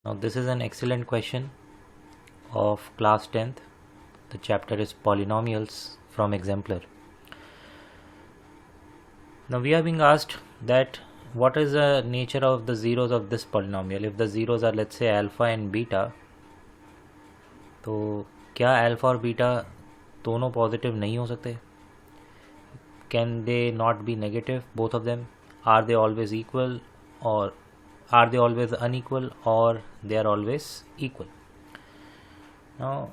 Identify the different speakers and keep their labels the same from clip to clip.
Speaker 1: Now this is an excellent question of class 10th. The chapter is polynomials from exemplar. Now we are being asked that what is the nature of the zeros of this polynomial. If the zeros are, let's say, alpha and beta, तो क्या alpha और beta दोनों positive नहीं हो सकते? Can they not be negative, both of them? Are they always equal और are they always unequal और they are always equal? Now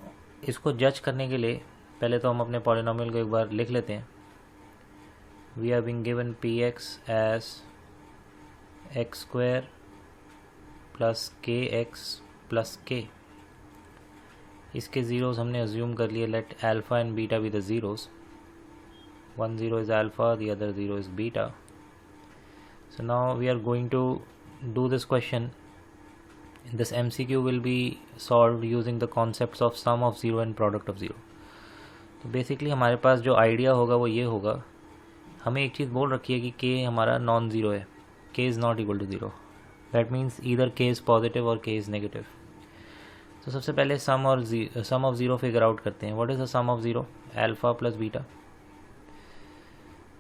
Speaker 1: इसको जज करने के लिए पहले तो हम अपने पॉलिनोमियल को एक बार लिख लेते हैं. We are being given p x as x square plus k x plus k. इसके ज़ीरोज़ हमने अज्यूम कर लिए. Let alpha and beta be the zeros. one zero is alpha, the other zero is beta. So now we are going to do this question. This MCQ will be solved using the concepts of sum of zero and product of zero. तो basically हमारे पास जो idea होगा वो ये होगा, हमें एक चीज़ बोल रखी है कि k हमारा नॉन ज़ीरो है, k is not equal to zero. That means either k is positive और k इज़ नेगेटिव. तो सबसे पहले sum of zero figure out करते हैं. What is the sum of zero? Alpha plus beta.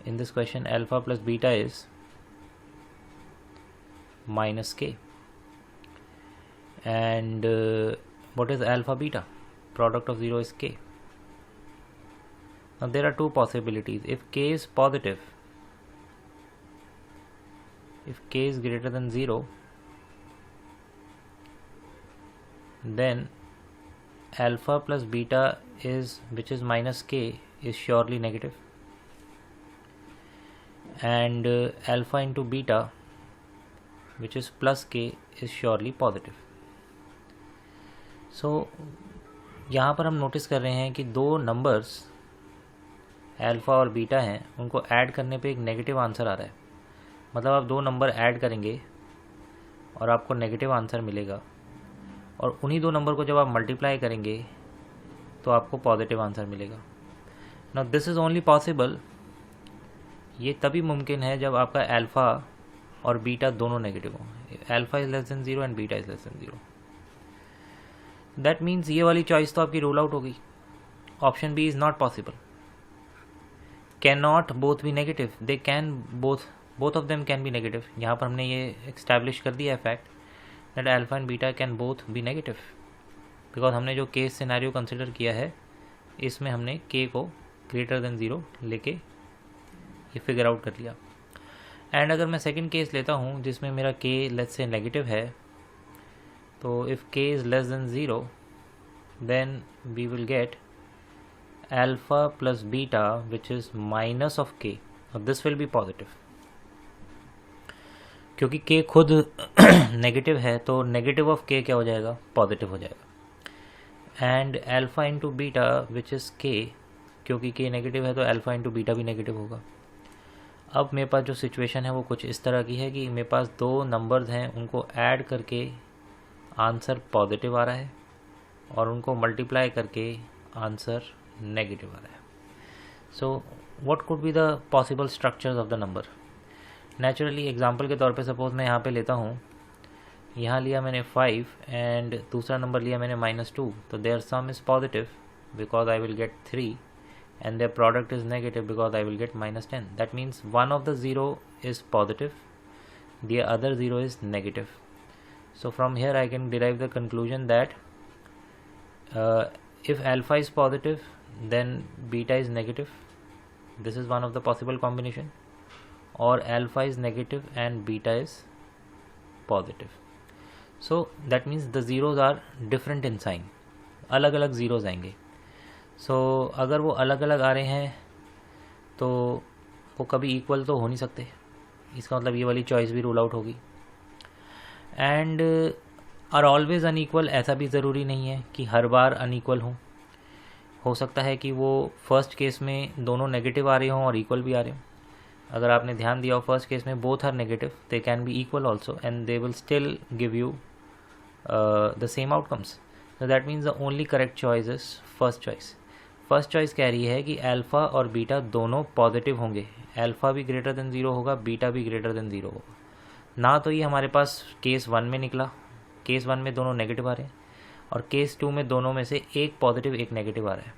Speaker 1: In this question, alpha plus beta is minus k, and what is alpha beta? Product of zero is k. Now there are two possibilities. If k is positive, if k is greater than 0, then alpha plus beta is, which is minus k, is surely negative, and alpha into beta, which is plus k, is surely positive. So यहाँ पर हम notice कर रहे हैं कि दो numbers alpha और beta हैं, उनको ऐड करने पे एक नेगेटिव आंसर आ रहा है. मतलब आप दो नंबर ऐड करेंगे और आपको नेगेटिव आंसर मिलेगा, और उन्हीं दो नंबर को जब आप मल्टीप्लाई करेंगे तो आपको पॉजिटिव आंसर मिलेगा. Now this is only possible, ये तभी मुमकिन है जब आपका अल्फ़ा और बीटा दोनों नेगेटिव हों. Alpha is less than zero and beta is less than zero. That means ये वाली चॉइस तो आपकी रूल आउट होगी. Option B is not possible. Can not both be negative. They can both of them can be negative. यहाँ पर हमने ये establish कर दिया है fact that alpha and beta can both be negative, because हमने जो केस सिनेरियो कंसिडर किया है इसमें हमने के को ग्रेटर देन ज़ीरो लेके ये फिगर आउट कर लिया. एंड अगर मैं सेकंड केस लेता हूँ जिसमें मेरा k लेट्स से नेगेटिव है, तो if k is less than zero then we will get alpha plus beta which is minus of k. This will be positive, क्योंकि k खुद नेगेटिव है तो नेगेटिव ऑफ k क्या हो जाएगा? Positive हो जाएगा. And alpha into beta which is k, क्योंकि k नेगेटिव है तो अल्फ़ा इंटू बीटा भी नेगेटिव होगा. अब मेरे पास जो सिचुएशन है वो कुछ इस तरह की है कि मेरे पास दो नंबर्स हैं, उनको ऐड करके आंसर पॉजिटिव आ रहा है और उनको मल्टीप्लाई करके आंसर नेगेटिव आ रहा है. So what could be the possible structures of the number? Naturally example के तौर पे सपोज मैं यहाँ पे लेता हूँ, यहाँ लिया मैंने 5 एंड दूसरा नंबर लिया मैंने -2, तो their sum is positive because I will get 3, and their product is negative because I will get -10. That means one of the zero is positive, the other zero is negative. So from here I can derive the conclusion that if alpha is positive then beta is negative. This is one of the possible combination. Or alpha is negative and beta is positive. So that means the zeros are different in sign. अलग अलग zeros आएंगे. अगर वो अलग अलग आ रहे हैं तो वो कभी इक्वल तो हो नहीं सकते. इसका मतलब ये वाली चॉइस भी रूल आउट होगी. एंड आर ऑलवेज अनइक्वल, ऐसा भी ज़रूरी नहीं है कि हर बार अनइक्वल हो सकता है कि वो फर्स्ट केस में दोनों नेगेटिव आ रहे हों और इक्वल भी आ रहे हों. अगर आपने ध्यान दिया हो फर्स्ट केस में both are negative, they can be equal also and they will still give you the same outcomes. So that means the only correct choice is first choice. First choice कह रही है कि alpha और beta दोनों positive होंगे. Alpha भी greater than zero होगा, beta भी ग्रेटर देन ज़ीरो होगा. ना तो ये हमारे पास केस 1 में निकला केस 1 में दोनों नेगेटिव आ रहे हैं और केस 2 में दोनों में से एक पॉजिटिव एक नेगेटिव आ रहा है।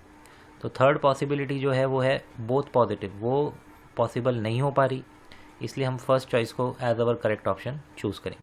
Speaker 1: तो थर्ड पॉसिबिलिटी जो है वो है बोथ पॉजिटिव, वो पॉसिबल नहीं हो पा रही, इसलिए हम फर्स्ट चॉइस को as our correct option choose करें।